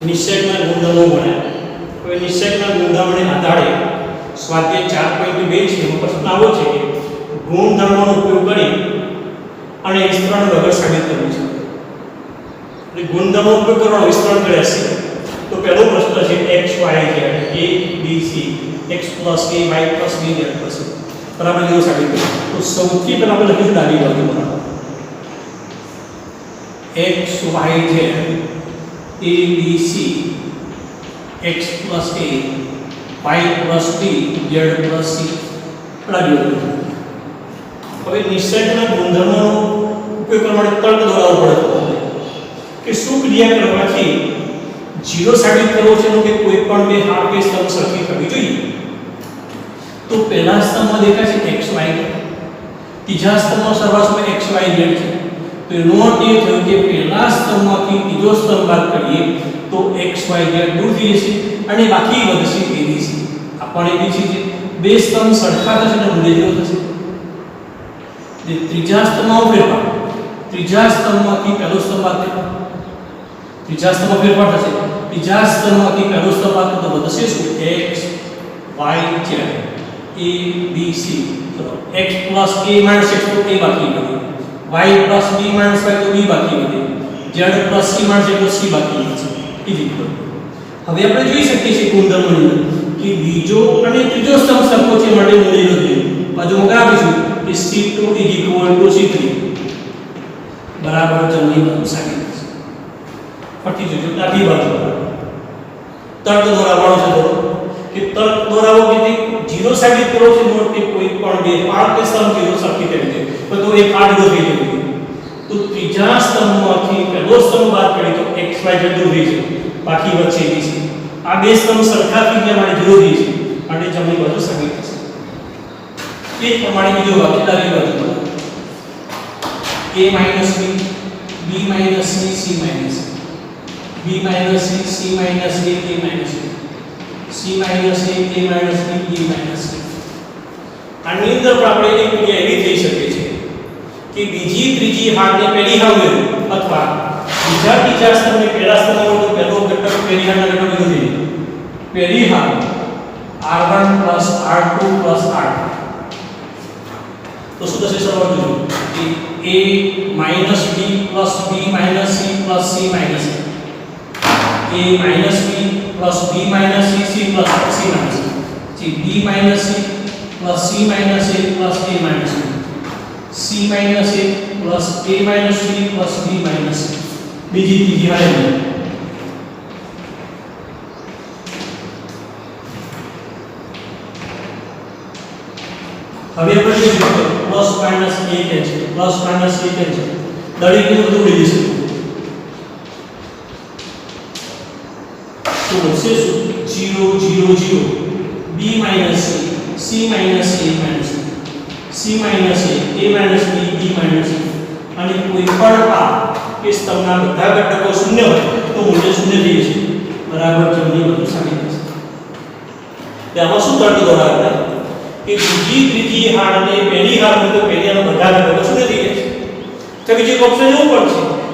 નિશ્ચયના ગુણધર્મો ભણ્યા. હવે નિશ્ચયના ગુણધર્મને આધારે સ્વાધ્યાય 4.2 છે એમાં પ્રશ્ન આવો છે કે ગુણધર્મોનો ઉપયોગ કરી અને વિસ્તરણ વગર સાબિત કરવું છે. એટલે ગુણધર્મનો ઉપયોગ કરવાનો વિસ્તરણ કર્યા છે. તો પહેલો પ્રશ્ન છે x y z a b c x plus a y plus b z plus c બરાબર જેવું સાબિત કરો. તો સૌથી પહેલા આપણે લખીશું ડાબી બાજુ બરાબર x y z a b c x plus a y plus b z plus c ડાબી બાજુ. હવે નિશ્ચયના ગુણધર્મોનો ઉપયોગ કરવા માટે તર્ક દોરાવવો પડે કે શું ક્રિયા કરવાથી જીરો સાબિત કરવો છે કે કોઈ પણ બે હાર કે સ્તંભ સરખી થવી જોઈએ. તો પહેલા સ્તંભમાં દેખાય છે x y ત્રીજા સ્તંભમાં સરવાળો x y z છે. તો એનો અર્થ એ થયો કે પહેલા સ્તંભમાંથી ત્રીજો સ્તંભ બાદ કરીએ તો x y z દૂર થઈ જશે અને બાકી વધશે abc. આ પણ abc છે. બે સ્તંભ સરખા થશે અને મૂલ્ય 0 થશે. જે ત્રીજા સ્તંભમાં ફેરફાર ત્રીજા સ્તંભમાંથી પહેલો સ્તંભ બાદ કરીએ ત્રીજા સ્તંભમાં ફેરફાર થશે. ત્રીજા સ્તંભમાંથી પહેલો સ્તંભ બાદ તો વધશે શું x y z a b c. ચલો x plus a minus x તો a બાકી વધે, y plus b minus y તો b બાકી વધે, z plus c minus z તો c બાકી વધે. ઇક્વલ. હવે આપણે જોઈ શકીએ છીએ ગુણધર્મની અંદર કે બીજો અને ત્રીજો સ્તંભ સરખો છે માટે મૂલ્ય વધે. બાજુમાં કઈ આપીશું કે c2 = c3 બરાબર જમણી બાજુ સાબિત થશે. ફરી જોજો ડાબી બાજુ તર્ક દોરાવવાનો છે થોડો કે તર્ક દોરાવો કે જીરો સાબિત કરો છે નોટ કે કોઈ પણ બે પાર્ટ કે સ્તંભ જીરો સરખી કરી દે તો એક આડ દૂર થઈ જશે. તો ત્રીજા સ્તંભમાંથી પહેલો સ્તંભ બાદ કરીએ તો x y z દૂર થઈ જશે, બાકી વચ્ચે b છે. આ બે સ્તંભ સરખા થઈ ગયા માટે જીરો થઈ છે માટે જમણી બાજુ સાબિત થશે. એ જ પ્રમાણે બીજો વાક્ય ડાબી બાજુ a minus b b minus c c minus b minus c c minus a a minus b c minus a a minus b b minus c. આની અંદર પણ આપણે એક ક્રિયા એવી થઈ શકે છે કે બીજી ત્રીજી હારને પહેલી હાર મેળવો અથવા બીજા ત્રીજા સ્તંભને પહેલા સ્તંભનો તો પહેલો ઘટક પહેલી હારના ઘટક મેળવી દે. પહેલી હાર r1 r2 r3 તો શું થશે સરવાળો જોજો કે a minus b plus b minus c plus c minus a minus b plus b minus c c plus c minus c b minus c plus c minus a plus a minus b c minus a plus a minus c plus b minus c બીજી ત્રીજી હારે હવે આપણે જોઈશું plus minus a cancel plus minus a cancel દરેકનું બધું ઉડી જશે. તો વધશે શું 0 0 0 b minus c c minus a minus c minus a a minus b b minus c અને કોઈ પણ આ કે સ્તંભના બધા ઘટકો શૂન્ય હોય તો મૂલ્ય શૂન્ય થઈ જશે બરાબર જમણી બાજુ સાબિત થશે. તેમાં શું તર્ક દોરાવતા કે બીજી ત્રીજી હારને પહેલી હાર તો પહેલી હારના બધા ઘટકો શૂન્ય થઈ જશે. તો બીજો ઓપ્શન એવું પણ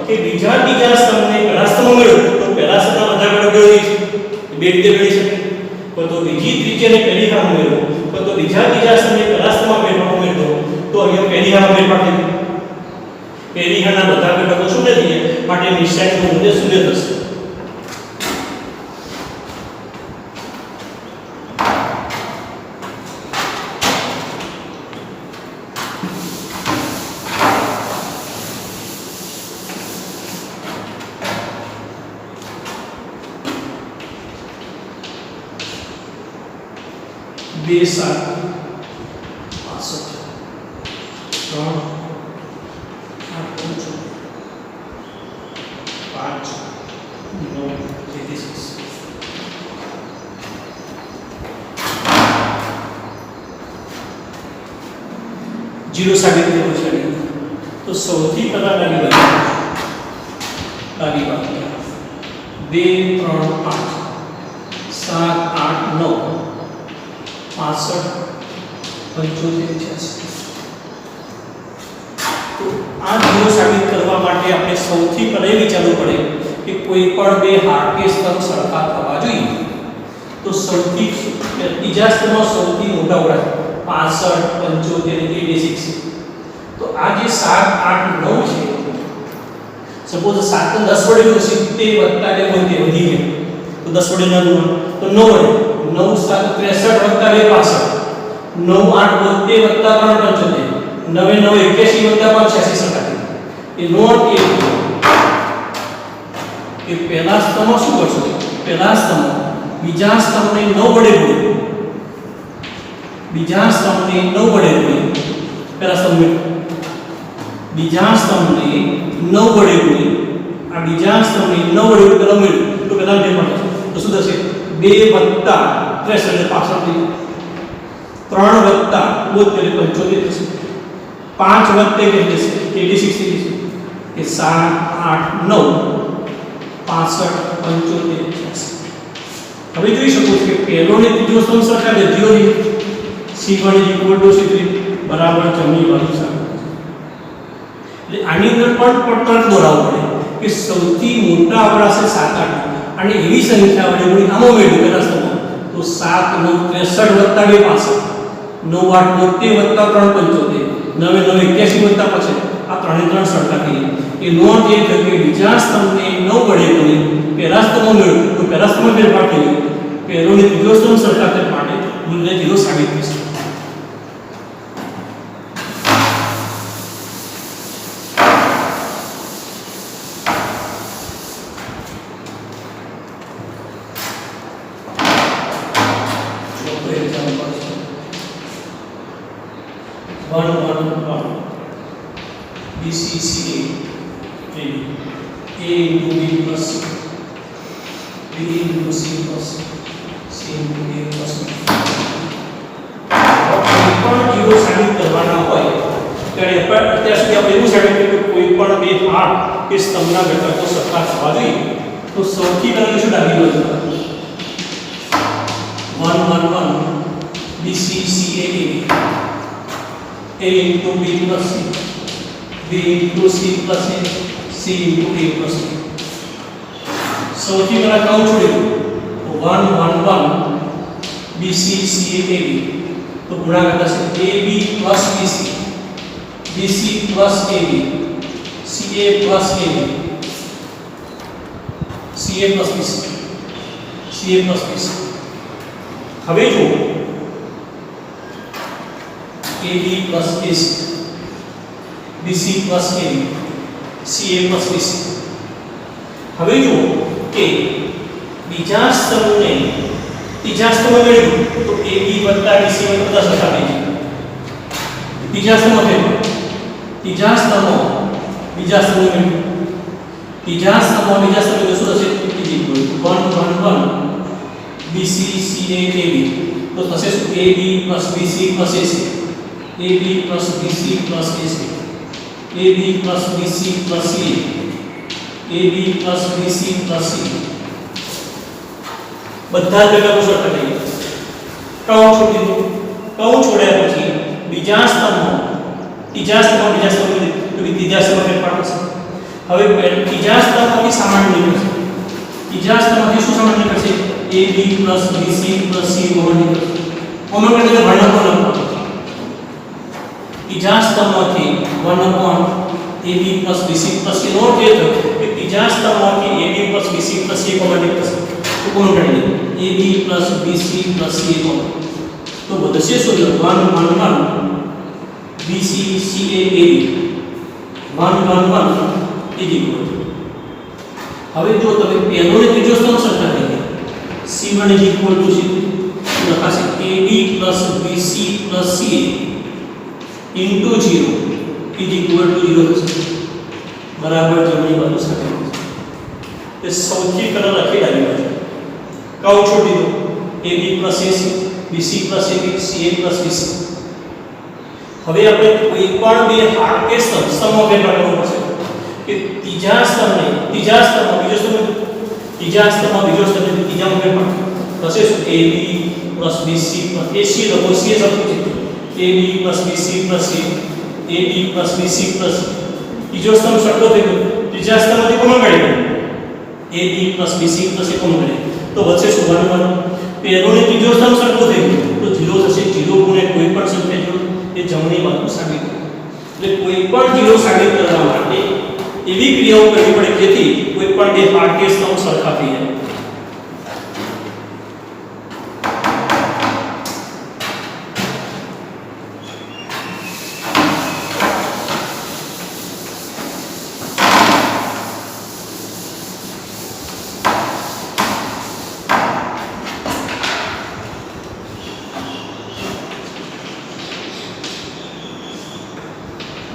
છે કે બીજા ત્રીજા સ્તંભને પહેલા સ્તંભમાં મેળવો તો પહેલા સ્તંભના બધા ઘટકો મેળવી છે બે રીતે મેળવી શકે. તો બીજી ત્રીજી અને પહેલી હાર મેળવો તો બીજા ત્રીજા સ્તંભને પહેલા સ્તંભમાં મેળવો તો અહીંયા પહેલી હારમાં ફેરફાર થઈ જાય. પહેલી હારના બધા ઘટકો શૂન્ય થઈ જાય માટે નિશ્ચયનું મૂલ્ય શૂન્ય થશે. બે 7 65 3 8 5 9 36 જીરો સાબિત કરવું છે. તો સૌથી પહેલા ડાબી બાજુ 2 3 5 7 8 9 65 75 86. તો આ જીરો સાબિત કરવા માટે આપણે સૌથી પહેલા વિચારવું પડે કે કોઈ પણ બે હાર્કે સ્તંભ સરખા થવા જોઈએ તો સૌથી ત્રીજા સ્તંભમાં સૌથી મોટા વડા 65 75 86 તો આ જે 7 8 9 છે સપોઝ 7 ને 10 વડે ગુણો 70 વત્તા 2 વધી ગયું તો 10 વડે ન ગુણો તો 9 વડે 9 7 63 વત્તા 2 65 9 8 72 વત્તા 3 75 9 9 81 વત્તા 5 86 એ નોટ એ પહેલા સ્તંભમાં શું કરશો પહેલા સ્તંભ બીજા સ્તંભને 9 વડે ગુણો બીજા સ્તંભને 9 વડે ગુણો પહેલા સ્તંભને બીજા સ્તંભને 9 વડે ગુણો આ બીજા સ્તંભને 9 વડે ગુણો મળ્યું તો પહેલા બે મળે તો શું થશે 2 વત્તા 63 પાછળ થઈ 3 વત્તા 72 75 થશે 5 વત્તા કેટલી થશે 86 થઈ જશે કે 7 8 9 65 75 હવે જોઈ શકો છો કે પહેલો ને ત્રીજો સ્તંભ સરખા છે 0 C1 C3 બરાબર જમણી બાજુ સામે એટલે આની અંદર પણ તર્ક દોરાવવું પડે કે સૌથી મોટા આંકડા છે 7 8 અને એવી સંખ્યા વડે ગુણી આમાં મેળવ્યું પહેલા સ્તંભમાં તો 7 9 63 વત્તા 2 65 9 8 72 વત્તા 3 75 9 9 81 વત્તા 50 આ ત્રણે ત્રણ સરખા થઈ એ નોંધ એ છે કે બીજા સ્તંભને 9 વડે ગુણી પહેલા સ્તંભમાં મેળવ્યું તો પહેલા સ્તંભમાં ફેરફાર થઈ ગયો પહેલો ને ત્રીજો સ્તંભ સરખા થવા માટે મૂલ્ય 0 સાબિત થશે BCCA A into B plus B into C plus C into A plus પણ જીરો સાબિત કરવાના હોય ત્યારે અત્યાર સુધી આપણે એવું સાબિત કર્યું કે કોઈ પણ બે હાર કે સ્તંભના ઘટકો સરખા થવા જોઈએ તો સૌથી પહેલા શું ડાબી બાજુ 1 1 1 BCCA A into B plus C B into C plus A C into A plus B સૌથી પહેલા કાઉન્ટ છોડી તો 1 1 1 BC CA AB તો ગુણાકાર થશે AB plus BC BC plus AB CA plus AB CA plus BC CA plus BC હવે જો AB plus AC BC plus AB CA plus BC હવે જો કે બીજા સ્તંભને ત્રીજા સ્તંભમાં મેળવ્યું તો AB વત્તા BC વત્તા 10 સરખા થઈ જાય ત્રીજા સ્તંભમાં ત્રીજા સ્તંભમાં બીજા સ્તંભમાં મેળવ્યું ત્રીજા સ્તંભમાં બીજા સ્તંભમાં શું થશે 1 1 1 BC CA AB તો થશે શું AB plus BC plus AC AB plus BC plus AC AB plus BC plus CA AB plus BC plus C બધા જ ઘટકો સરખા થઈ ગયા કાઉન્ટ છોડી દીધું કાઉન્ટ છોડ્યા પછી બીજા સ્તંભમાં ત્રીજા સ્તંભમાં ત્રીજા સ્તંભમાં ફેરફાર થશે હવે ત્રીજા સ્તંભમાંથી સામાન્ય નીકળશે ત્રીજા સ્તંભમાંથી શું સામાન્ય નીકળશે AB plus BC plus C common નીકળશે કોમન એટલે કે વર્ણકો લખો ત્રીજા સ્તંભમાંથી 1 upon AB plus BC plus C note એ થયો કે ત્રીજા સ્તંભમાંથી AB plus BC plus C common નીકળશે તો કોમન કાઢી દે AB plus BC plus C common તો વધશે શું 1 1 1 BC CA AB 1 1 1 is equal હવે જો તમે પહેલો ને ત્રીજો સ્તંભ સરખા થઈ ગયા C1 is equal to C2 લખાશે AB plus BC plus CA into 0 is equal to 0 થશે બરાબર જમણી બાજુ સાથે એ સૌથી પહેલા લખી ડાબી બાજુ કાઉન્ટ છોડી દો AB plus AC BC plus AB CA plus BC હવે આપણે કોઈ પણ બે હાર્કે સ્તંભમાં ફેરફાર કરવો પડશે કે ત્રીજા સ્તંભમાં બીજો સ્તંભ ત્રીજા સ્તંભમાં બીજો સ્તંભ ત્રીજામાં ફેરફાર થશે શું AB plus BC plus AC લખો C substitute AB plus BC plus C AB plus BC plus ત્રીજો સ્તંભ સરખો થઈ ગયો ત્રીજા સ્તંભમાંથી કોમન કાઢી દો A B plus B C plus A common લે તો વચ્ચે શું 1 1 પહેલો ને ત્રીજો સ્તંભ સરખો થઈ ગયો તો 0 થશે 0 ગુણે કોઈ પણ સંખ્યા જો એ જમણી બાજુ સાબિત એટલે કોઈ પણ 0 સાબિત કરવા માટે એવી ક્રિયાઓ કરવી પડે જેથી કોઈ પણ બે પાર્ટીય સ્તંભ સરખા થઈ જાય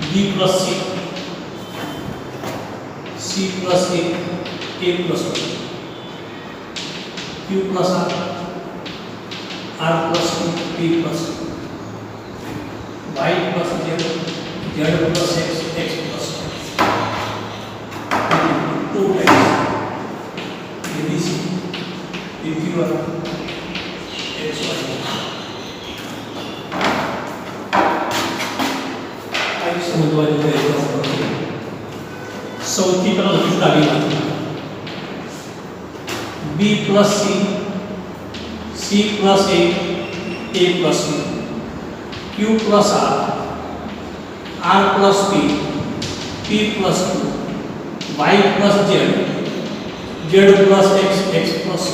B plus C, C plus A, A plus B, Q plus R plus Q, P plus Y plus Z, Z plus X, X plus Y. 2 times ABC, PQ, X, Y. સમજવા જોઈએ સૌથી પહેલા લખી દાવી B plus C, C plus A, A plus B, Q plus R, R plus P, P plus Q, Y plus Z, Z plus X, X plus Y.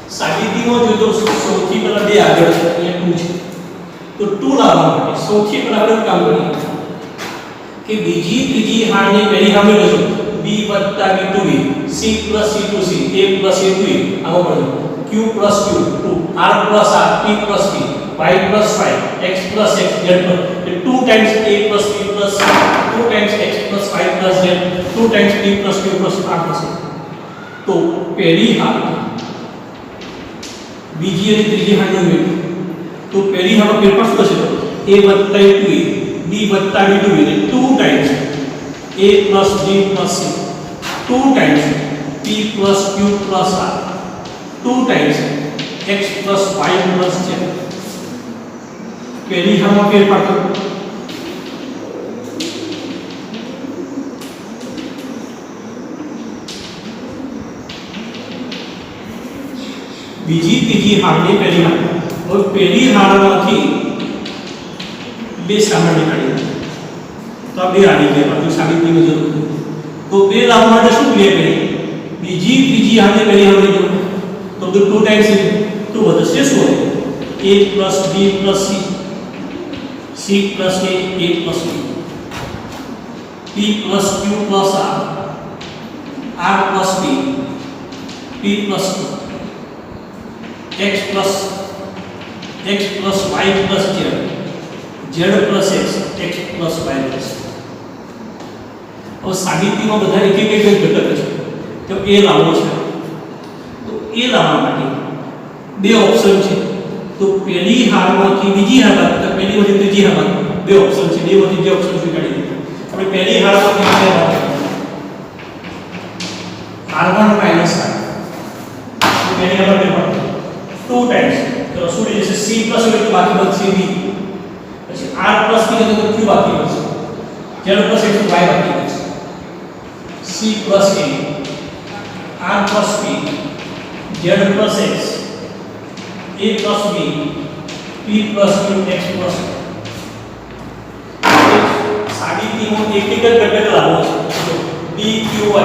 સાદગીમાં જો તો સૌથી પહેલા બે આગળ છે અહીંયા 2 છે તો 2 લાવવા માટે સૌથી પહેલા આપણે કામ કરીએ કે બીજી ત્રીજી હારની પહેલી હામે લેજો b + b2b c + c2c a + a2a આવો પડે q + q 2 r + r p + p y + y x + x z 2 times a + b + c 2 times x + y + z 2 times p + q + r + a તો પહેલી હાર બીજી અને ત્રીજી હારની ઉમેરો तो पहली हम पेपर શું થશે a + a2a b + b2b ને 2 times a + b + c 2 times p + q + r 2 times x + y + z पहली हम पेपर કરો બીજી ત્રીજી હારની પહેલી હાર और पहली हारમાંથી બે સામાન્ય કાઢી તો આ બે આની કે બાકી સાબિતીની જરૂર નથી તો બે લાવવા માટે શું ક્રિયા કરી બીજી ત્રીજી હારની પહેલી હાર લીધો તો 2 ટાઈમ્સ 2 વધશે શું a + b + c c + a a + b p + q + r r + p p + q x + x plus y plus z z plus x x plus y plus और સાબિતીમાં બધા એક એક ઘટક છે તો a લાવવો છે તો a લાવવા માટે બે ઓપ્શન છે તો પહેલી હારમાંથી બીજી હાર બાદ તો પહેલીમાંથી ત્રીજી હાર બાદ બે ઓપ્શન છે બેમાંથી જે ઓપ્શન સ્વીકારી દીધો આપણે પહેલી હારમાંથી બીજી હાર r1 - r તો પહેલી હાર બાદ 2 times तो सूर्य जैसे c प्लस में तो बाकी बचશે b પછી r પ્લસ की जगह q बाकी बचશે z प्लस x y बाकी बचશે c plus a r plus p z plus x a plus b p plus q x plus સાબિતીમાં એક એક ઘટક લાવવો છે b q y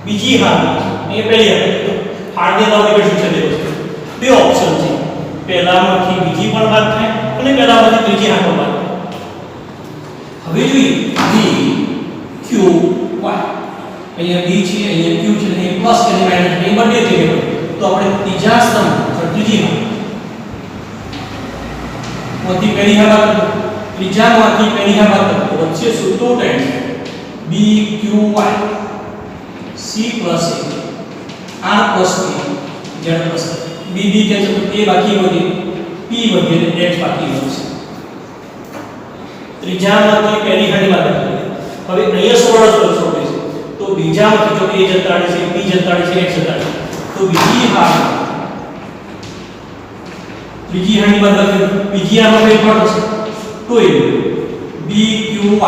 બીજી હાર એ પહેલી હારની લાવવાની કેટલી છે દેખો બે ઓપ્શન છે પહેલામાંથી બીજી પણ બાદ થાય અને પહેલામાંથી ત્રીજી હાર પણ બાદ હવે જોઈએ b q y અહીંયા b છે અહીંયા q છે અહીંયા પ્લસ અને માઈનસ એ બંને જગ્યાએ તો આપણે ત્રીજા સ્તંભ ત્રીજી હાર માંથી પહેલી હાર બાદ ત્રીજામાંથી પહેલી હાર બાદ તો વચ્ચે શું 2 times b q y c + a r + p z + b b cancel तो a बाकी વધે p વધે અને x બાકી વધશે ત્રીજામાંથી પહેલી હારની બાદ હવે અહીંયા સરળ કરશો છે તો બીજામાંથી જો a જતાડે છે p જતાડે છે x જતાડે તો બીજી હારની બાદ બીજી હારમાં ફેરફાર થશે તો એ b q y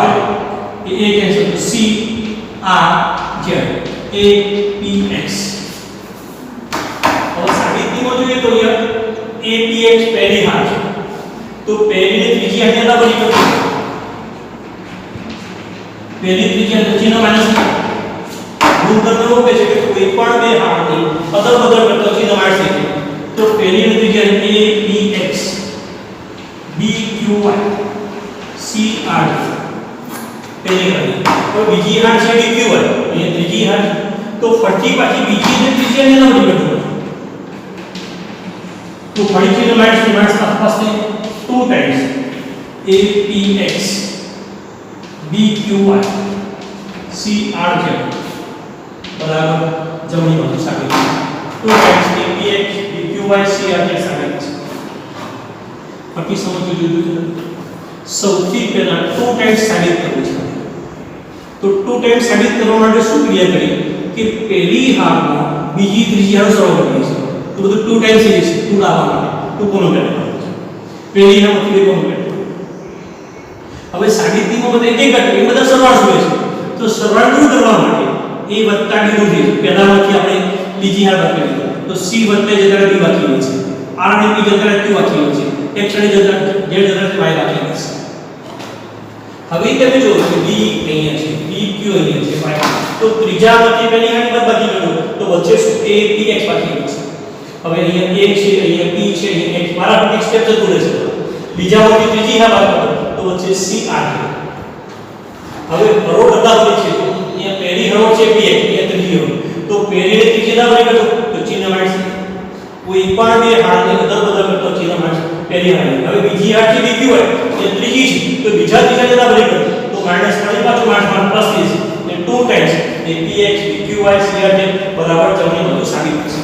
A a cancel તો c આર ઝેડ એ પી એક્સ. હવે સાબિતીમાં જોઈએ તો અહીંયા એ પી એક્સ પહેલી હાર છે તો પહેલી ને ત્રીજી હાર કેટલા બની ગયો? પહેલી ત્રીજી હાર ચિહ્ન માઈનસ ગુણધર્મ એવો કહે છે કે કોઈ પણ બે હારની અદલ બદલ કરતા ચિહ્ન માઈનસ થઈ જાય તો પહેલી અને ત્રીજી હાર એ પી એક્સ બી ક્યુ વાય સી આર પહેલી હાર તો બીજી હાર છે ડી ક્યુ વાય અહીંયા ત્રીજી હાર તો ફરીથી પાછી બીજી ને ત્રીજી હાર એના બની ગયો तो फरीથી માઈનસ આસપાસ ને 2 ટાઈમ્સ apx bqy crz બરાબર જમણી બાજુ સાબિત 2 ટાઈમ્સ apx bqy crz સાબિત છે. બાકી સમજવું જોઈએ સૌથી પહેલા 2 ટાઈમ્સ સાબિત કરવું છે તો 2 ટાઈમ્સ સાબિત કરવા માટે શું ક્રિયા કરી કે પહેલી હારમાં બીજી ત્રીજી હાર સરળ કરીએ છીએ तो બધું 2 ટાઈમ્સ છે 2 લાવવા માટે 2 કોનો પેટર્ન પહેલી ના મતલબ કોનો પેટર્ન. હવે સાબિતીમાં બધા એક એક એ બધા સરવાળો હોય છે તો સરવાળો દૂર કરવા માટે a વત્તા b નું છે પહેલામાંથી આપણે બીજી હાર બાકી લીધો તો c વત્તા જગ્યાએ b બાકી હોય છે r અને p જગ્યાએ q બાકી હોય છે x અને જગ્યાએ z જગ્યાએ y બાકી હોય છે. હવે તમે જો કે b અહીંયા છે b q અહીંયા છે y તો ત્રીજામાંથી પહેલી હાર બાદ બાકી લીધો તો વચ્ચે શું a p x બાકી હોય છે. હવે અહીંયા a છે અહીંયા p છે અહીંયા x મારા એક સ્ટેપ જતું રહેશે બીજામાંથી ત્રીજી હાર બાદ તો વચ્ચે c r છે. હવે હરોળ બધા હોય છે તો અહીંયા પહેલી હરોળ છે px અહીંયા ત્રીજી હરોળ તો પહેલી ને ત્રીજી ના બની ગયો તો ચિહ્ન માઈનસ કોઈ પણ બે હારની અદલ બદલ કરતો ચિહ્ન માઈનસ પહેલી હાર. હવે બીજી હાર છે બીજી હોય એ ત્રીજી છે તો બીજા ત્રીજા જતા બની ગયો તો માઈનસ ફરી પાછું માઈનસ પ્લસ છે એટલે 2 ટાઈમ્સ apx bqy crz બરાબર જમણી બાજુ સાબિત થશે.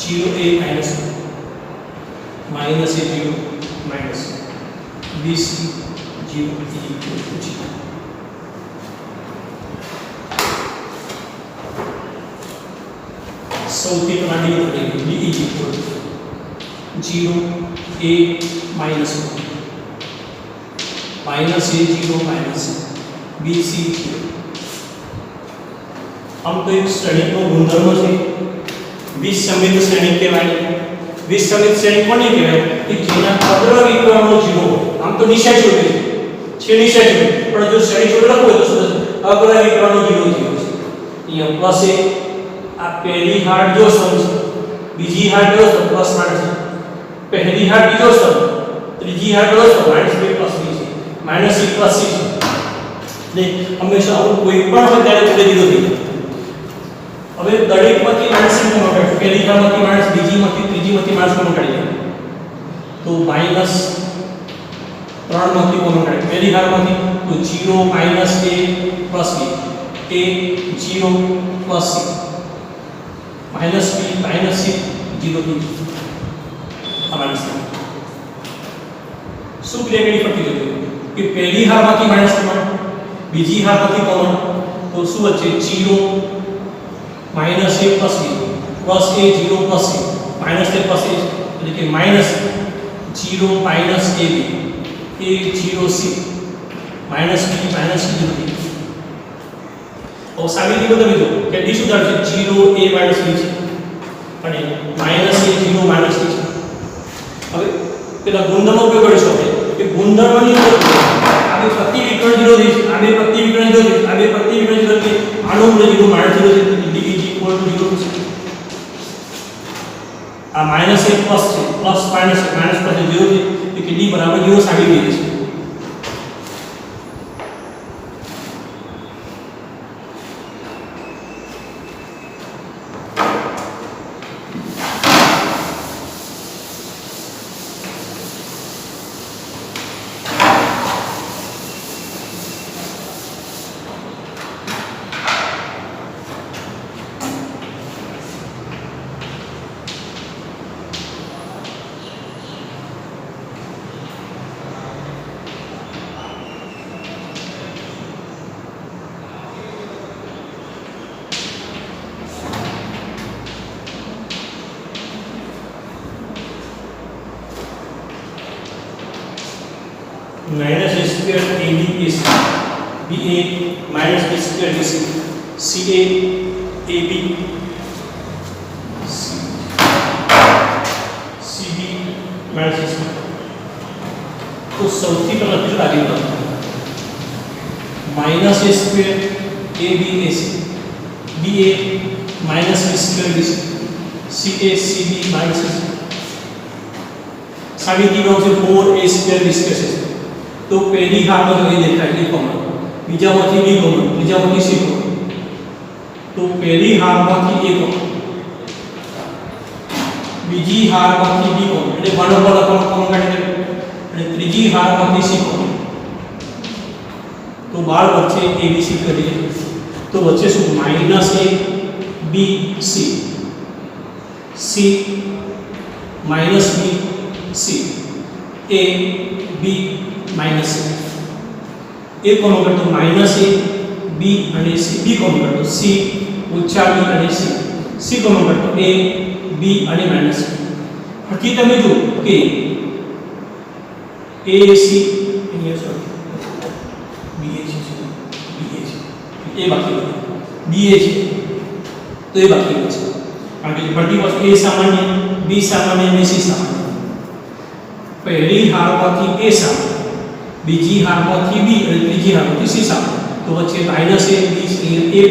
zero a minus minus a zero minus bc zero equal to 0. સૌથી પહેલા ડી કરીએ b is equal to 0 a minus 1 minus a 0 minus bc 0. हम तो एक श्रेणी को गुणधर्म છે વિસંમિત શ્રેણી કહેવાય. વિસંમિત શ્રેણી કોને કહેવાય કે જેના અગ્ર વિકર્ણો 0 આમ તો નિશા છોડે છે નિશા છોડે પણ જો શ્રેણી છોડ લખો તો શું થશે અગ્ર વિકર્ણો 0 0 છે. અહીંયા પ્લસ એ આ પહેલી હાર જો સમ છે બીજી હાર જો સમ પ્લસ માઈનસ પહેલી હાર બીજો સમ ત્રીજી હાર જો સમ માઈનસ 2 પ્લસ b છે માઈનસ c પ્લસ c છે. ને હંમેશા આવું કોઈ પણ હોય ત્યારે જોડે 0 થઈ જાય. હવે દરેકમાંથી માઈનસ કોનો કાઢો પહેલી હારમાંથી માઈનસ બીજીમાંથી ત્રીજીમાંથી માઈનસ કોનો કાઢી તો માઈનસ 3 માંથી કોનો કાઢી પહેલી હારમાંથી તો 0 minus a plus b a 0 plus c minus b minus c 0 થી આ માઈનસ શું ક્રિયા કરી પડતી જતી કે પહેલી હારમાંથી માઈનસ કોમન બીજી હારમાંથી કોમન તો શું વચ્ચે 0 minus a plus b plus a 0 plus c minus a plus a એટલે કે minus 0 minus a b a 0 c minus b minus c 0 और साबित को તમે જો કે d સુધાર છે 0 a માઈનસ b છે અને માઈનસ a 0 માઈનસ c છે. હવે પેલા ગુણધર્મનો ઉપયોગ કરીશું કે ગુણધર્મની અંદર આ બે પ્રતિ વિકર્ણ 0 છે આ બે પ્રતિ વિકર્ણ 0 છે આ બે પ્રતિ વિકર્ણ 0 છે આનો મૂલ્ય 0 માઈનસ 0 છે आ माइनस एक प्लस છે પ્લસ માઈનસ માઈનસ પ્લસ 0 છે કે d બરાબર 0 સાબિત થઈ જશે. Minus a square a b a c b a minus b square b c c a b c b minus c. तो સૌથી પહેલા કેટલા લીધા minus a square a b a c b a minus b square b c c a c b minus c साबिती નો છે 4 a square b square છે। તો પહેલી હારમાં જો એ દેખાય એ કોમન, બીજામાંથી b કોમન, ત્રીજામાંથી c કોમન। તો પહેલી હારમાંથી a કોમન, બીજી હારમાંથી b કોમન એટલે બરાબર કોમન કાઢી દે અને ત્રીજી હારમાંથી c કોમન। तो 12 बच्चे ए बी सी करिए तो बच्चे શું minus a b c c minus b c a b minus a કોનો કરતો માइनस ए बी અને c b કોનો કરતો c ઓછા b અને c c કોનો કરતો a b અને માइनस હકી તમે જો કે a c અહીંયા સોરી ए बाकी बचे बी ए છે તો એ બાકી બચે કારણ કે બધી વસ્તુ a સામાન્ય b સામાન્ય અને c સામાન્ય। પહેલી હારમાંથી a સામાન્ય, બીજી હારમાંથી b અને ત્રીજી હારમાંથી c સામાન્ય। તો વચ્ચે માઈનસ a b a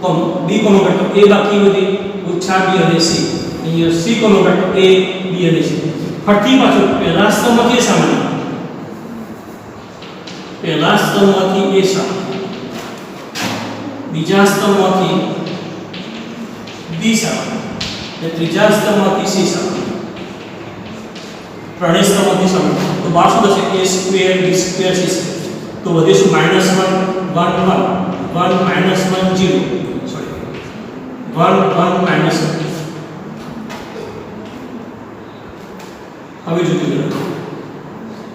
કોમ b કોનો કરતો a બાકી વધે ઓછા b અને c અહીંયા c કોનો કરતો a b અને c। ફરી પાછું પહેલા સ્તંભમાંથી a સામાન્ય, પહેલા સ્તંભમાંથી a સામાન્ય, બીજા સ્તંભમાંથી b સામાન્ય અને ત્રીજા સ્તંભમાંથી c સામાન્ય। ત્રણેય સ્તંભમાંથી સામાન્ય તો 12 શું થશે a square b square c square. તો વધે શું -1 1 1 1 -1 0 સોરી 1 1 -1। હવે જોજો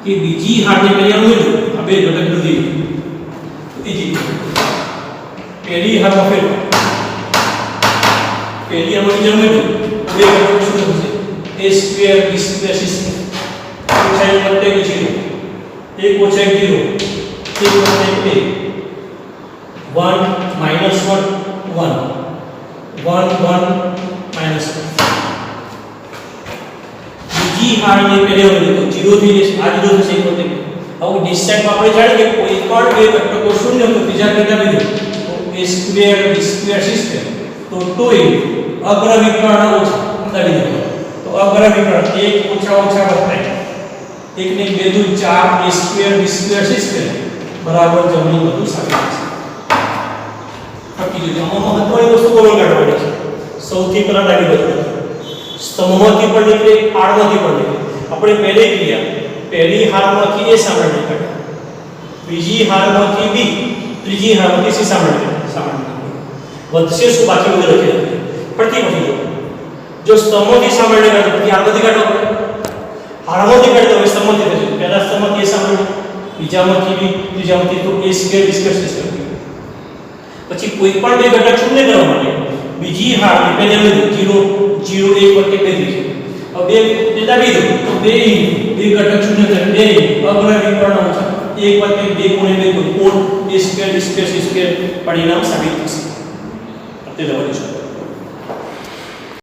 કે બીજી હારને પહેલા ઉમેરો આ બે ઘટક બધી ત્રીજી पहली हार में फिर पहली हमारी जन्म में वे घटक शुरू होते a square b square c square cosine बटे 0 1 कोसाइन 0 1 बटे 1 माइनस 1 1 1 1 माइनस 1। બીજી હાર ને પહેલે હોય તો 0 થી આ 0 થશે 1 બटे। હવે ડિસ્ટેન્સ માં આપણે જાણીએ કે કોઈ પણ બે ઘટકો શૂન્ય તો બીજા કરતા બીજો a square b square c square तो 2 अग्र विकर्ण ओछा अंदाजी देखो तो अग्र विकर्ण 1 ओछा ओछा बदलाय 1 ने 2 दू 4 a square b square c square बराबर જમણી બાજુ સાબિત છે। બાકી જો આમાં મહત્વની વસ્તુ કોણ કાઢવાની છે સૌથી પહેલા ડાબી બાજુ સ્તંભમાંથી પણ નીકળે આડમાંથી પણ નીકળે। આપણે પહેલે ક્રિયા પહેલી હારમાંથી a સામાન્ય કાઢ્યા, બીજી હારમાંથી b, ત્રીજી હારમાંથી c સામાન્ય વધશે શું બાકી બધું લખી દે પડતી પછી જો સ્તંભમાંથી સામાન્ય કાઢો પછી આમાંથી કાઢો હારમાંથી કાઢો હવે સ્તંભમાંથી થશે પહેલા સ્તંભમાંથી a સામાન્ય, બીજામાંથી b, ત્રીજામાંથી તો a square b square c square. પછી કોઈ પણ બે ઘટક શૂન્ય કરવા માટે બીજી હારની પહેલા મેં 0 0 1 વખતે કરી દીધી। હવે બે દાબી દો તો બે ઘટક શૂન્ય થાય 2 અગ્ર વિકર્ણ ઓછા 1 વખતે 2 ગુણ્યા 2 4 a square b square c square પરિણામ સાબિત થશે। તે લખીશું